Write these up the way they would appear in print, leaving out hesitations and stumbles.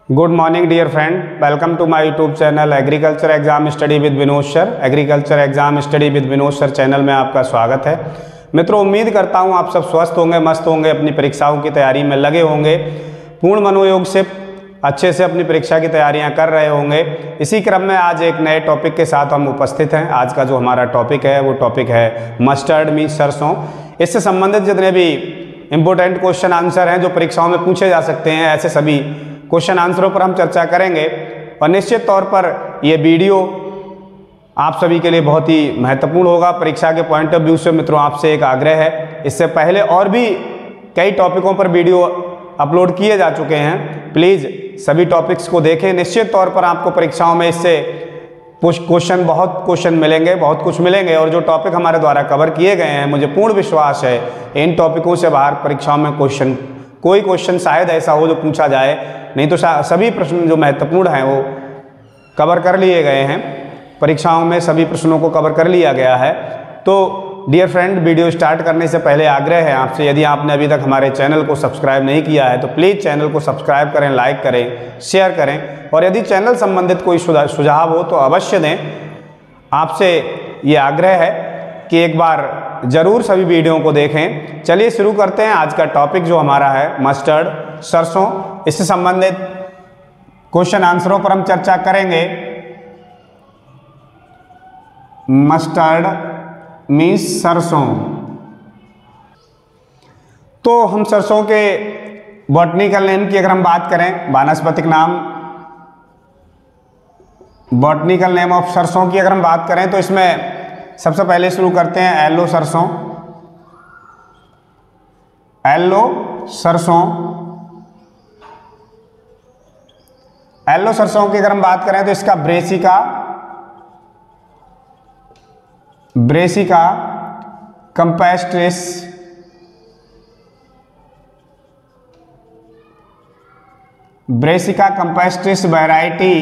Good morning dear friend, welcome to my YouTube channel agriculture exam study with Vinod sir. Agriculture exam study with Vinod sir channel में आपका स्वागत है। मित्रों, उम्मीद करता हूं आप सब स्वस्थ होंगे, मस्त होंगे, अपनी परीक्षाओं की तैयारी में लगे होंगे, पूर्ण मनोयोग से अच्छे से अपनी परीक्षा की तैयारियां कर रहे होंगे। इसी क्रम में आज एक नए टॉपिक के साथ हम उपस्थित हैं। आज का जो हमारा टॉपिक है वो टॉपिक है मस्टर्ड मीन्स सरसों। इससे संबंधित जितने भी इम्पोर्टेंट क्वेश्चन आंसर हैं जो परीक्षाओं में पूछे जा सकते हैं, ऐसे सभी क्वेश्चन आंसरों पर हम चर्चा करेंगे। और निश्चित तौर पर यह वीडियो आप सभी के लिए बहुत ही महत्वपूर्ण होगा परीक्षा के पॉइंट ऑफ व्यू से। मित्रों, आपसे एक आग्रह है, इससे पहले और भी कई टॉपिकों पर वीडियो अपलोड किए जा चुके हैं, प्लीज़ सभी टॉपिक्स को देखें। निश्चित तौर पर आपको परीक्षाओं में इससे बहुत क्वेश्चन मिलेंगे, बहुत कुछ मिलेंगे। और जो टॉपिक हमारे द्वारा कवर किए गए हैं, मुझे पूर्ण विश्वास है इन टॉपिकों से बाहर परीक्षाओं में कोई क्वेश्चन शायद ऐसा हो जो पूछा जाए, नहीं तो सभी प्रश्न जो महत्वपूर्ण हैं वो कवर कर लिए गए हैं। परीक्षाओं में सभी प्रश्नों को कवर कर लिया गया है। तो डियर फ्रेंड, वीडियो स्टार्ट करने से पहले आग्रह है आपसे, यदि आपने अभी तक हमारे चैनल को सब्सक्राइब नहीं किया है तो प्लीज़ चैनल को सब्सक्राइब करें, लाइक करें, शेयर करें। और यदि चैनल संबंधित कोई सुझाव हो तो अवश्य दें। आपसे ये आग्रह है कि एक बार ज़रूर सभी वीडियो को देखें। चलिए शुरू करते हैं। आज का टॉपिक जो हमारा है मस्टर्ड, सरसों, इससे संबंधित क्वेश्चन आंसरों पर हम चर्चा करेंगे। मस्टर्ड मीन्स सरसों। तो हम सरसों के बॉटनिकल नेम की अगर हम बात करें, वानस्पतिक नाम, बॉटनिकल नेम ऑफ सरसों की अगर हम बात करें तो इसमें सबसे पहले शुरू करते हैं येलो सरसों। येलो सरसों, येलो सरसों की अगर हम बात करें तो इसका ब्रेसिका कंपेस्ट्रिस वैरायटी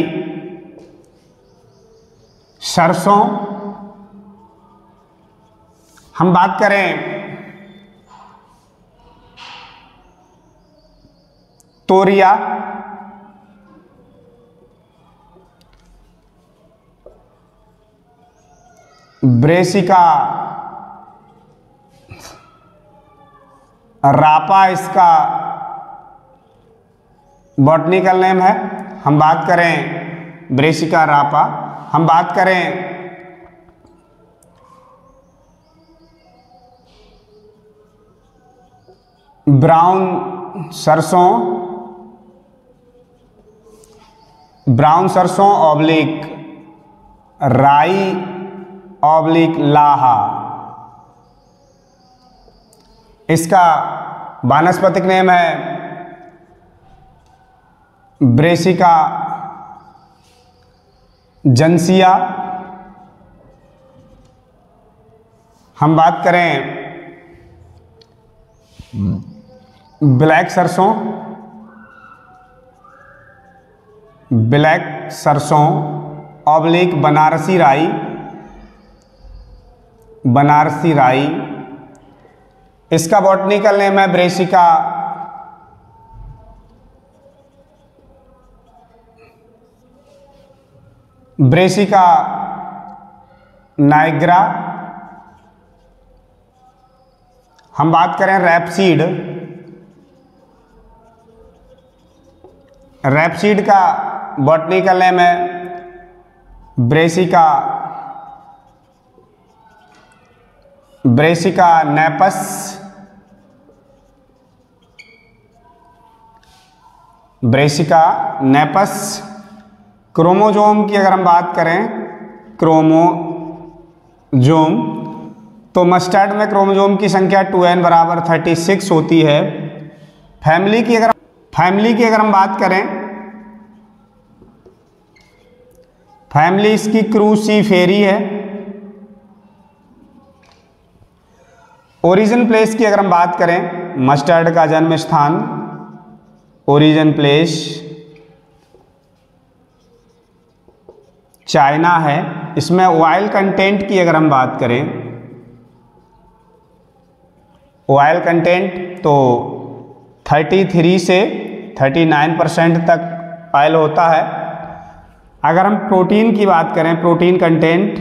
सरसों। हम बात करें तोरिया, ब्रेसिका रापा इसका बॉटनिकल नेम है। हम बात करें ब्रेसिका रापा। हम बात करें ब्राउन सरसों ऑब्लिक राई ऑब्लिक लाहा, इसका वानस्पतिक नेम है ब्रेसिका जंसिया। हम बात करें ब्लैक सरसों ऑब्लिक बनारसी राई, इसका बॉटनिकल नेम है ब्रेसिका नाइग्रा। हम बात करें रैपसीड का बॉटनिकल नेम है ब्रेसिका नेपस। क्रोमोजोम की अगर हम बात करें, क्रोमोजोम, तो मस्टर्ड में क्रोमोजोम की संख्या 2n बराबर 36 होती है। फैमिली की अगर हम बात करें, फैमिली इसकी क्रूसीफेरी है। ओरिजिन प्लेस की अगर हम बात करें, मस्टर्ड का जन्म स्थान, ओरिजिन प्लेस चाइना है। इसमें ऑयल कंटेंट की अगर हम बात करें, ऑयल कंटेंट तो 33 से 39% तक ऑयल होता है। अगर हम प्रोटीन की बात करें, प्रोटीन कंटेंट,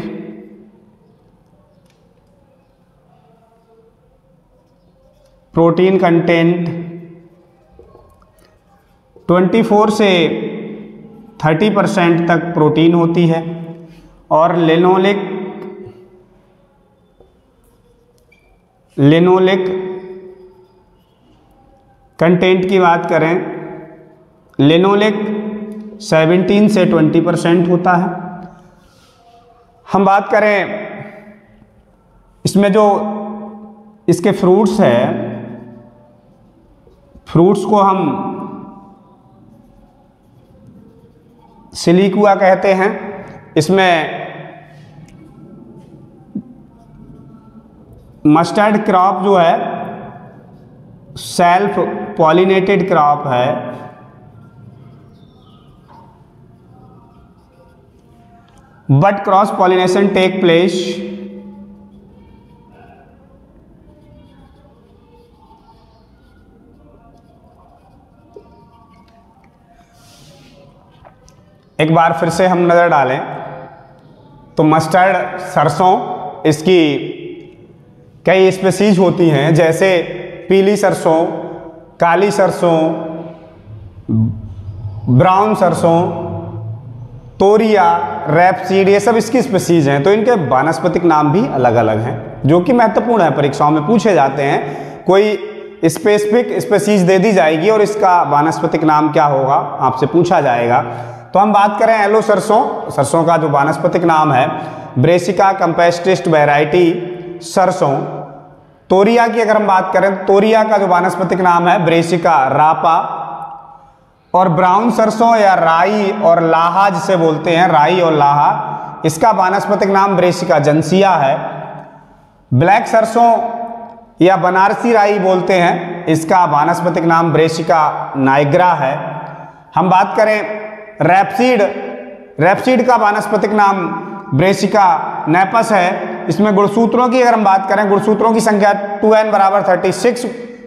प्रोटीन कंटेंट 24 से 30% तक प्रोटीन होती है। और लिनोलिक कंटेंट की बात करें, लिनोलिक 17 से 20% होता है। हम बात करें इसमें जो इसके फ्रूट्स है, फ्रूट्स को हम सिलिकुआ कहते हैं। इसमें मस्टर्ड क्रॉप जो है सेल्फ पॉलिनेटेड क्रॉप है, but cross pollination take place एक बार फिर से हम नज़र डालें तो मस्टर्ड सरसों, इसकी कई स्पीसीज होती हैं, जैसे पीली सरसों, काली सरसों, ब्राउन सरसों, तोरिया, रैपसीड, ये सब इसकी स्पीसीज हैं। तो इनके वानस्पतिक नाम भी अलग अलग हैं, जो कि महत्वपूर्ण है, परीक्षाओं में पूछे जाते हैं। कोई स्पेसिफिक स्पीसीज दे दी जाएगी और इसका वानस्पतिक नाम क्या होगा आपसे पूछा जाएगा। तो हम बात करें येलो सरसों, सरसों का जो वानस्पतिक नाम है ब्रेसिका कैम्पेस्ट्रिस वैरायटी सरसों। तोरिया की अगर हम बात करें, तोरिया का जो वानस्पतिक नाम है ब्रेसिका रापा। और ब्राउन सरसों या राई और लाहा जिसे बोलते हैं, राई और लाहा, इसका वानस्पतिक नाम ब्रेसिका जंसिया है। ब्लैक सरसों या बनारसी राई बोलते हैं, इसका वानस्पतिक नाम ब्रेसिका नाइग्रा है। हम बात करें रैपसीड, रैपसीड का वानस्पतिक नाम ब्रेसिका नेपस है। इसमें गुणसूत्रों की अगर हम बात करें, गुणसूत्रों की संख्या 2n बराबर 36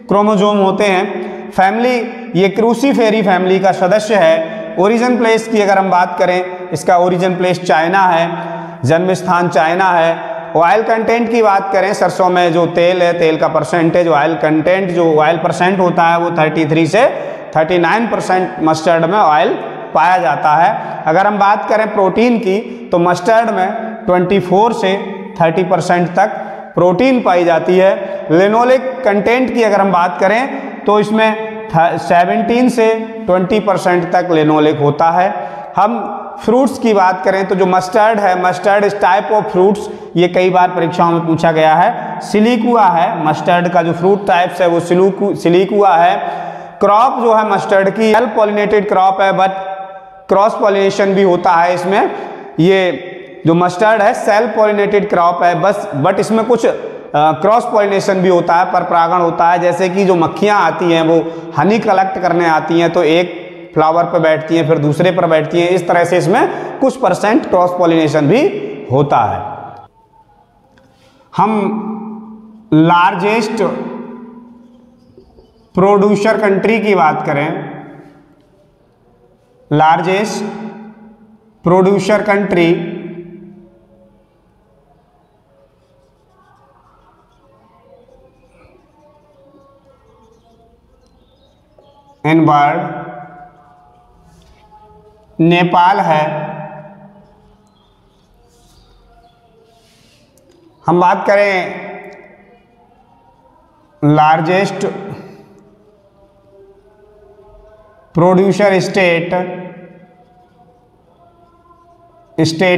क्रोमोजोम होते हैं। फैमिली, ये क्रूसीफेरी फैमिली का सदस्य है। ओरिजिन प्लेस की अगर हम बात करें, इसका ओरिजिन प्लेस चाइना है, जन्म स्थान चाइना है। ऑयल कंटेंट की बात करें, सरसों में जो तेल है, तेल का परसेंटेज, ऑयल कंटेंट जो ऑयल परसेंट होता है वो 33 से 39% मस्टर्ड में ऑयल पाया जाता है। अगर हम बात करें प्रोटीन की, तो मस्टर्ड में 24 से 30% तक प्रोटीन पाई जाती है। लिनोलिक कंटेंट की अगर हम बात करें तो इसमें 17 से 20% तक लिनोलिक होता है। हम फ्रूट्स की बात करें तो जो मस्टर्ड है, मस्टर्ड इस टाइप ऑफ फ्रूट्स, ये कई बार परीक्षाओं में पूछा गया है। सिलिकुआ है, मस्टर्ड का जो फ्रूट टाइप्स है वो सिलिकुआ है। क्रॉप जो है मस्टर्ड की सेल्फ पॉलिनेटेड क्रॉप है, बट क्रॉस पॉलिनेशन भी होता है इसमें। ये जो मस्टर्ड है सेल्फ पॉलिनेटेड क्रॉप है, बट इसमें कुछ क्रॉस पॉलिनेशन भी होता है, पर परागण होता है। जैसे कि जो मक्खियाँ आती हैं वो हनी कलेक्ट करने आती हैं, तो एक फ्लावर पर बैठती हैं फिर दूसरे पर बैठती हैं, इस तरह से इसमें कुछ % क्रॉस पॉलिनेशन भी होता है। हम लार्जेस्ट प्रोड्यूसर कंट्री की बात करें, largest producer country in world Nepal है। हम बात करें largest producer state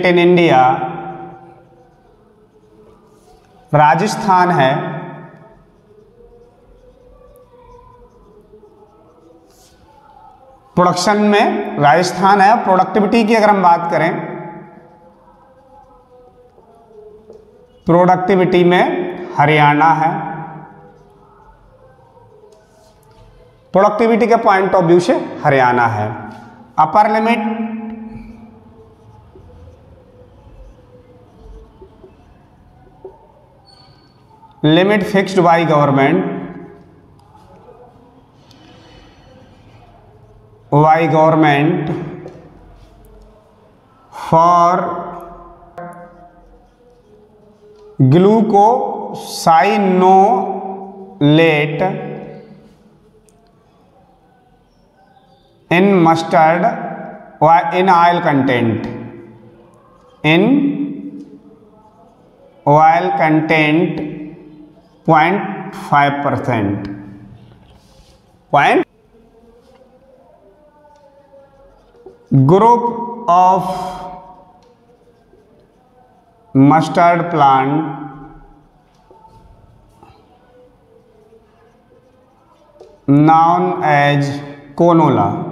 in India, Rajasthan है। प्रोडक्शन में राजस्थान है। प्रोडक्टिविटी की अगर हम बात करें, प्रोडक्टिविटी में हरियाणा है। प्रोडक्टिविटी के पॉइंट ऑफ व्यू से हरियाणा है। Upper limit fixed by government, by government for glucosinolate in mustard or in oil content, in oil content 0.5%. Group of mustard plant known as canola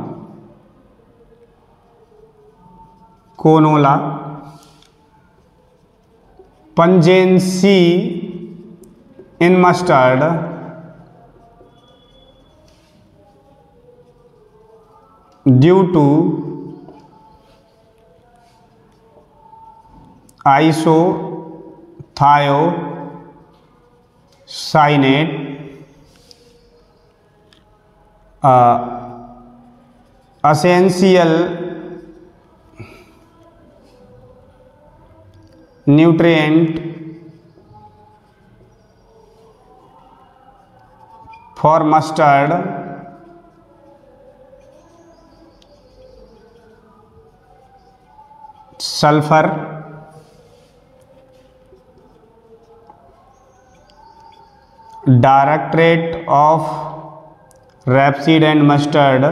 pungency in mustard due to isothiocyanate essential nutrient for mustard, sulfur, Directorate of Rapeseed and Mustard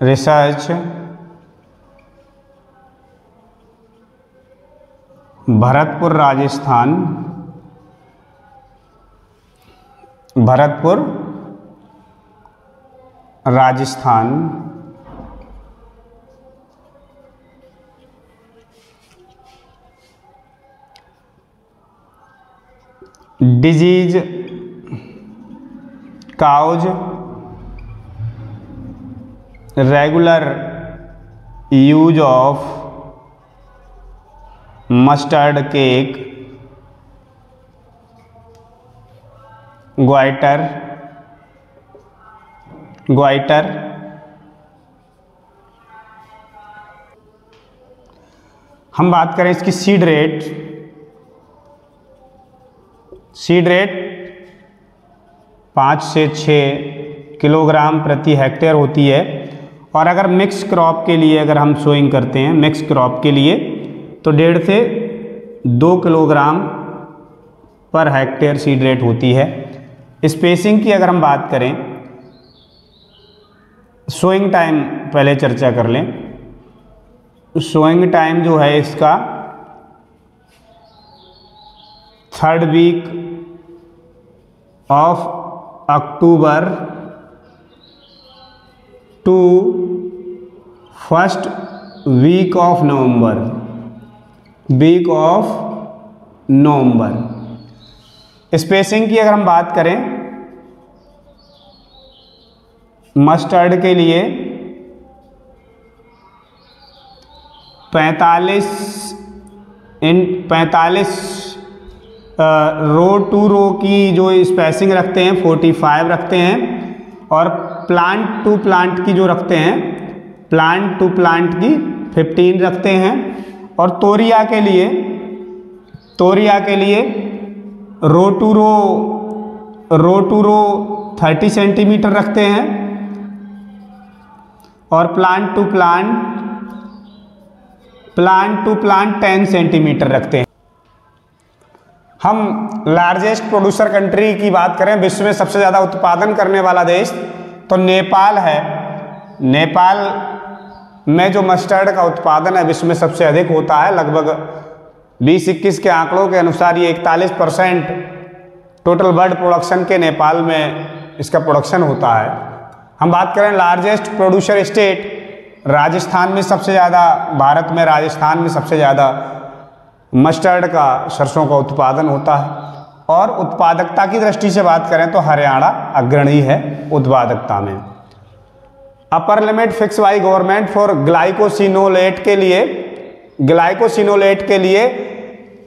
Research, Bharatpur Rajasthan. Disease cause regular use of mustard cake, ग्वाइटर हम बात करें इसकी seed rate 5 से 6 kilogram प्रति hectare होती है। और अगर मिक्स क्रॉप के लिए अगर हम सोइंग करते हैं मिक्स क्रॉप के लिए तो 1.5 से 2 kilogram per hectare seed rate होती है। स्पेसिंग की अगर हम बात करें, सोइंग टाइम पहले चर्चा कर लें। सोइंग टाइम जो है इसका 3rd week of October to 1st week of November. Spacing की अगर हम बात करें मस्टर्ड के लिए 45 रो टू रो की जो स्पेसिंग रखते हैं 45 रखते हैं, और प्लांट टू प्लांट की जो रखते हैं प्लांट टू प्लांट की 15 रखते हैं। और तोरिया के लिए रो टू रो 30 सेंटीमीटर रखते हैं, और प्लांट टू प्लांट 10 सेंटीमीटर रखते हैं। हम लार्जेस्ट प्रोड्यूसर कंट्री की बात करें, विश्व में सबसे ज़्यादा उत्पादन करने वाला देश तो नेपाल है। नेपाल में जो मस्टर्ड का उत्पादन है विश्व में सबसे अधिक होता है। लगभग 2021 के आंकड़ों के अनुसार ये 41% टोटल बर्ड प्रोडक्शन के नेपाल में इसका प्रोडक्शन होता है। हम बात करें लार्जेस्ट प्रोड्यूसर स्टेट, राजस्थान में सबसे ज़्यादा, भारत में राजस्थान में सबसे ज़्यादा मस्टर्ड का सरसों का उत्पादन होता है। और उत्पादकता की दृष्टि से बात करें तो हरियाणा अग्रणी है उत्पादकता में। Upper limit fix by government for glucosinolate के लिए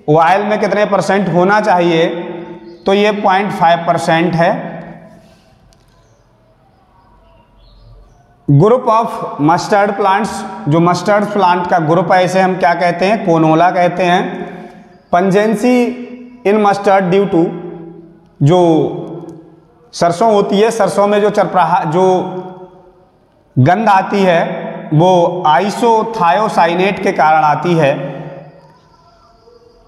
ऑयल में कितने परसेंट होना चाहिए, तो ये 0.5% है। ग्रुप ऑफ मस्टर्ड प्लांट्स, जो मस्टर्ड प्लांट का ग्रुप है इसे हम क्या कहते हैं, कोनोला कहते हैं। Pungency in mustard due to, जो सरसों होती है, सरसों में जो जो गंध आती है वो आइसोथायोसाइनेट के कारण आती है।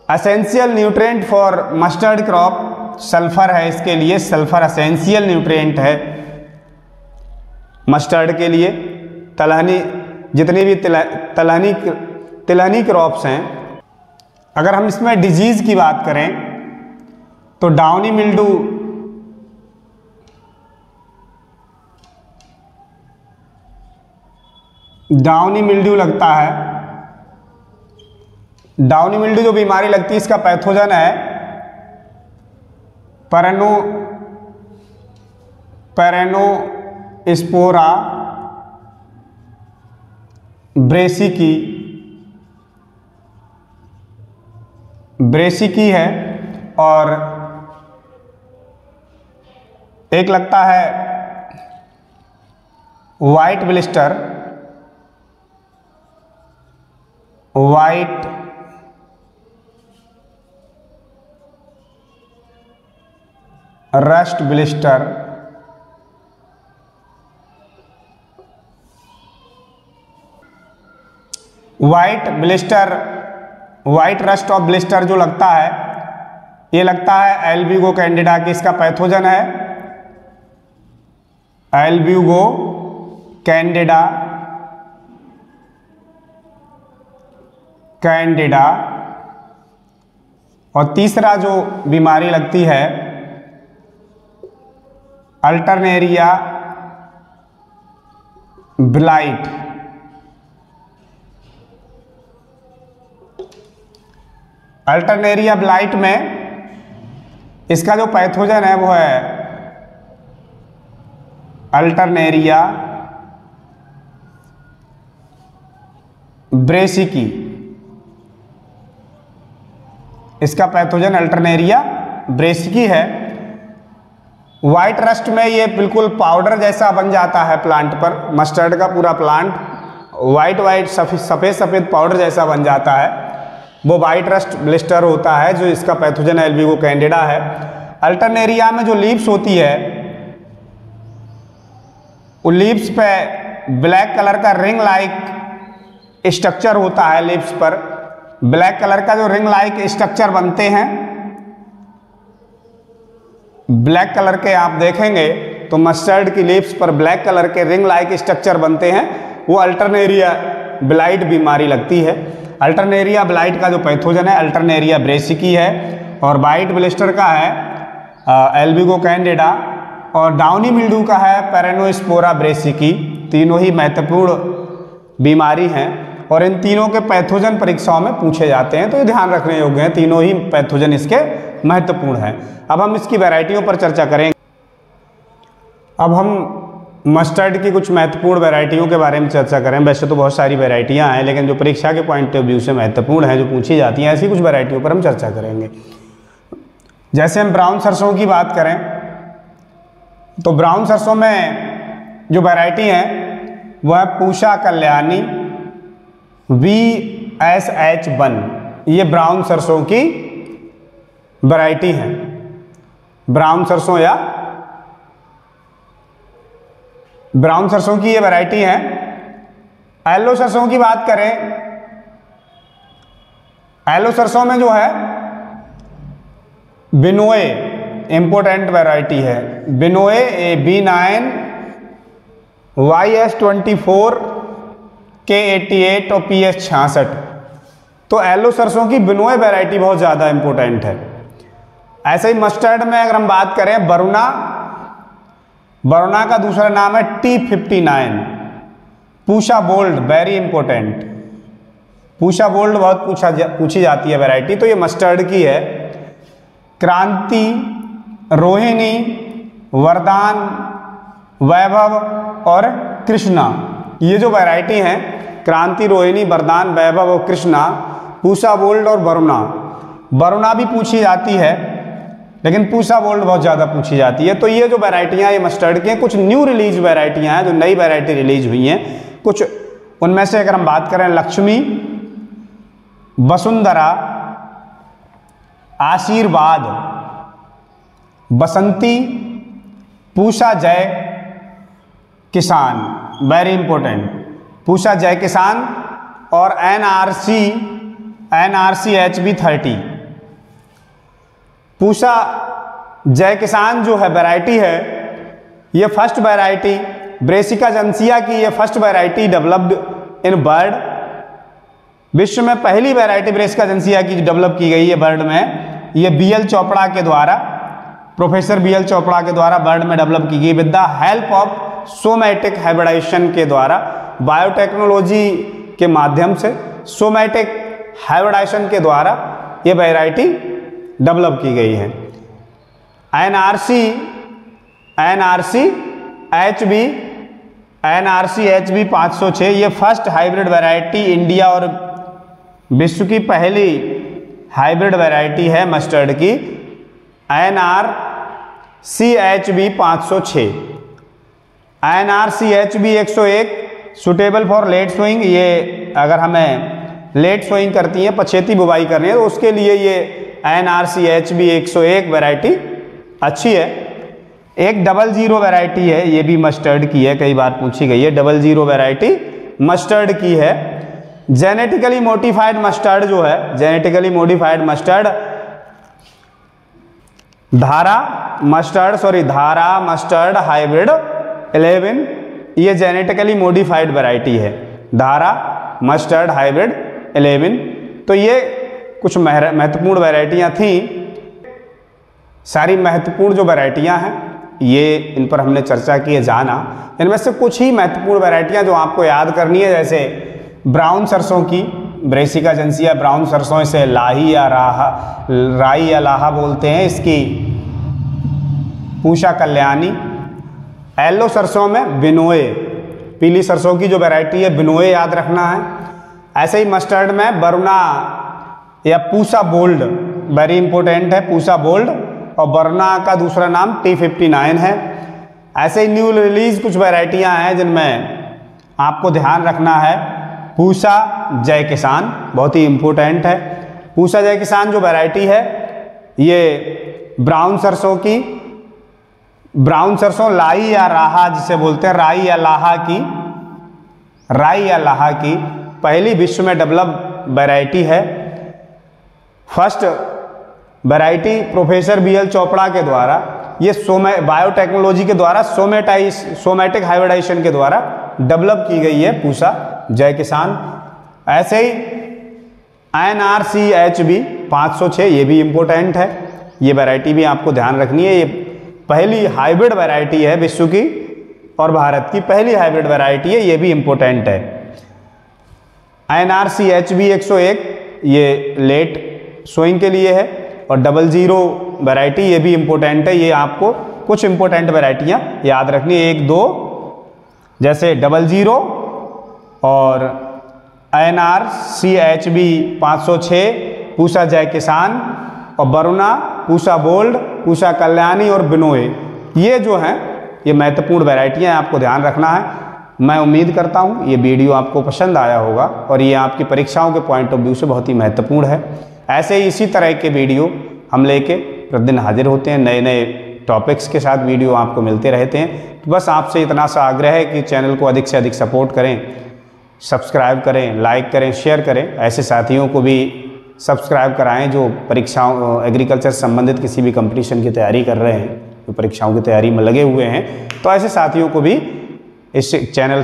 Essential nutrient for mustard crop, sulphur है इसके लिए, सल्फर एसेंशियल न्यूट्रिएंट है मस्टर्ड के लिए। तिलहनी, जितनी भी तिलहनी क्रॉप्स हैं, अगर हम इसमें डिजीज की बात करें तो डाउनी मिल्डू, डाउनी मिल्ड्यू लगता है। डाउनी मिल्ड्यू जो बीमारी लगती है इसका पैथोजन है पेरेनोस्पोरा ब्रेसिकी है, और एक लगता है white blister, white rust blister, white rust of blister जो लगता है, ये लगता है एल्ब्यूगो कैंडिडा की। इसका पैथोजन है एल्ब्यूगो कैंडिडा, और तीसरा जो बीमारी लगती है अल्टरनेरिया ब्लाइट। अल्टरनेरिया ब्लाइट में इसका जो पैथोजन है वो है अल्टरनेरिया ब्रेसिकी। इसका पैथोजन अल्टरनेरिया ब्रेसिकी है। वाइट रस्ट में ये बिल्कुल पाउडर जैसा बन जाता है प्लांट पर, मस्टर्ड का पूरा प्लांट वाइट सफ़ेद पाउडर जैसा बन जाता है, वो वाइट रस्ट ब्लिस्टर होता है, जो इसका पैथोजन एल्ब्यूगो कैंडिडा है। अल्टरनेरिया में जो लीव्स होती है, वो लीव्स पे ब्लैक कलर का रिंग लाइक स्ट्रक्चर होता है। लीव्स पर ब्लैक कलर का जो रिंग लाइक स्ट्रक्चर बनते हैं, ब्लैक कलर के आप देखेंगे तो मस्टर्ड की लीव्स पर ब्लैक कलर के रिंग लाइक स्ट्रक्चर बनते हैं, वो अल्टरनेरिया ब्लाइट बीमारी लगती है। अल्टरनेरिया ब्लाइट का जो पैथोजन है अल्टरनेरिया ब्रेसिकी है, और वाइट ब्लिस्टर का है एल्ब्यूगो कैंडिडा, और डाउनी मिल्ड्यू का है पेरेनोस्पोरा ब्रेसिकी। तीनों ही महत्वपूर्ण बीमारी हैं, और इन तीनों के पैथोजन परीक्षाओं में पूछे जाते हैं, तो ये ध्यान रखने योग्य हैं। तीनों ही पैथोजन इसके महत्वपूर्ण हैं। अब हम इसकी वैरायटियों पर चर्चा करेंगे। अब हम मस्टर्ड की कुछ महत्वपूर्ण वैरायटियों के बारे में चर्चा करें। वैसे तो बहुत सारी वैरायटियां हैं, लेकिन जो परीक्षा के पॉइंट ऑफ व्यू से महत्वपूर्ण हैं, जो पूछी जाती हैं, ऐसी कुछ वैरायटियों पर हम चर्चा करेंगे। जैसे हम ब्राउन सरसों की बात करें तो ब्राउन सरसों में जो वैरायटी है वह है पूषा कल्याणी VSH1। ये ब्राउन सरसों की वैरायटी है। ब्राउन सरसों या ब्राउन सरसों की ये वैरायटी है। येलो सरसों की बात करें, येलो सरसों में जो है बिनोए इंपोर्टेंट वैरायटी है। बिनोए B9 YS24 K88 और PS66। तो येलो सरसों की बिनोए वैरायटी बहुत ज़्यादा इंपोर्टेंट है। ऐसे ही मस्टर्ड में अगर हम बात करें, बरुणा का दूसरा नाम है T59। पूषा बोल्ड वेरी इंपॉर्टेंट, पूषा बोल्ड बहुत पूछी जाती है वैरायटी, तो ये मस्टर्ड की है। क्रांति, रोहिणी, वरदान, वैभव और कृष्णा, ये जो वैरायटी हैं क्रांति, रोहिणी, वरदान, वैभव और कृष्णा, पूषा बोल्ड और वरुणा, वरुणा भी पूछी जाती है, लेकिन पूसा बोल्ड बहुत ज़्यादा पूछी जाती है। तो ये जो वैरायटियाँ ये मस्टर्ड की हैं, कुछ न्यू रिलीज वैरायटियाँ हैं, जो नई वैरायटी रिलीज हुई हैं। कुछ उनमें से अगर हम बात करें, लक्ष्मी, वसुंधरा, आशीर्वाद, बसंती, पूषा जय किसान, वेरी इंपॉर्टेंट, पूषा जय किसान, और NRC HB30। पूषा जय किसान जो है वैरायटी है, ये फर्स्ट वैरायटी ब्रेसिका जंसिया की, ये first variety developed in bird. विश्व में पहली वैरायटी ब्रेसिका जंसिया की डेवलप की गई है बर्ड में, ये BL चोपड़ा के द्वारा, प्रोफेसर BL चोपड़ा के द्वारा बर्ड में डेवलप की गई with the help of somatic hybridisation के द्वारा, बायोटेक्नोलॉजी के माध्यम से सोमैटिक हाइब्रिडाइजेशन के द्वारा ये वैरायटी डेवलप की गई है। NRC HB 506 ये फर्स्ट हाइब्रिड वैरायटी इंडिया और विश्व की पहली हाइब्रिड वैरायटी है मस्टर्ड की, NRC HB 506। NRC HB 101 suitable for late sowing, ये अगर हमें लेट सोइंग करती है, पछेती बुवाई करनी है, तो उसके लिए ये NRC HB 101 वैरायटी अच्छी है। एक 00 वैरायटी है, ये भी मस्टर्ड की है, कई बार पूछी गई है। 00 वैरायटी मस्टर्ड की है। जेनेटिकली मॉडिफाइड मस्टर्ड जो है, जेनेटिकली मॉडिफाइड मस्टर्ड, धारा मस्टर्ड हाइब्रिड 11, ये जेनेटिकली मॉडिफाइड वैरायटी है, धारा मस्टर्ड हाइब्रिड 11। तो ये कुछ महत्वपूर्ण वैरायटियाँ थीं। सारी महत्वपूर्ण जो वैरायटियाँ हैं ये इन पर हमने चर्चा की है, जाना। इनमें से कुछ ही महत्वपूर्ण वैरायटियाँ जो आपको याद करनी है, जैसे ब्राउन सरसों की, ब्रेसिका जंसिया ब्राउन सरसों, इसे लाही या राई या लाहा बोलते हैं, इसकी पूषा कल्याणी। येलो सरसों में बिनोए, पीली सरसों की जो वैरायटी है बिनोए याद रखना है। ऐसे ही मस्टर्ड में वरुणा या पूसा बोल्ड, वेरी इंपॉर्टेंट है पूसा बोल्ड, और वरुणा का दूसरा नाम T59 है। ऐसे ही न्यू रिलीज कुछ वैरायटियां हैं जिनमें आपको ध्यान रखना है, पूसा जय किसान बहुत ही इंपॉर्टेंट है। पूसा जय किसान जो वैरायटी है ये ब्राउन सरसों की, ब्राउन सरसों लाई या राहा जिसे बोलते हैं, राई या लाहा की पहली विश्व में डेवलप वैरायटी है। First variety professor BL Chopra के द्वारा, ये बायोटेक्नोलॉजी के द्वारा सोमैटिक हाइब्रिडाइजेशन के द्वारा डेवलप की गई है पूसा जय किसान। ऐसे ही NRC HB 506 ये भी इम्पोर्टेंट है, ये वैरायटी भी आपको ध्यान रखनी है। ये पहली हाइब्रिड वैरायटी है विश्व की और भारत की पहली हाइब्रिड वैरायटी है, ये भी इम्पोर्टेंट है। NRC HB 101 ये लेट सोइंग के लिए है, और 00 वैरायटी ये भी इम्पोर्टेंट है। ये आपको कुछ इम्पोर्टेंट वैरायटियाँ याद रखनी है, 1 2 जैसे 00 और NRC HB 506, पूसा जय किसान, और वरुणा, पूसा बोल्ड, पूसा कल्याणी और बिनोए, ये जो हैं ये महत्वपूर्ण वैरायटियाँ आपको ध्यान रखना है। मैं उम्मीद करता हूँ ये वीडियो आपको पसंद आया होगा और ये आपकी परीक्षाओं के पॉइंट ऑफ व्यू से बहुत ही महत्वपूर्ण है। ऐसे ही इसी तरह के वीडियो हम लेके प्रतिदिन हाजिर होते हैं, नए नए टॉपिक्स के साथ वीडियो आपको मिलते रहते हैं। तो बस आपसे इतना सा आग्रह है कि चैनल को अधिक से अधिक सपोर्ट करें, सब्सक्राइब करें, लाइक करें, शेयर करें। ऐसे साथियों को भी सब्सक्राइब कराएं जो परीक्षाओं एग्रीकल्चर संबंधित किसी भी कंपटीशन की तैयारी कर रहे हैं, जो परीक्षाओं की तैयारी में लगे हुए हैं। तो ऐसे साथियों को भी इस चैनल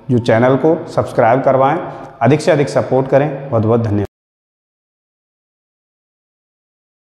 जो चैनल को सब्सक्राइब करवाएं, अधिक से अधिक सपोर्ट करें। बहुत बहुत धन्यवाद।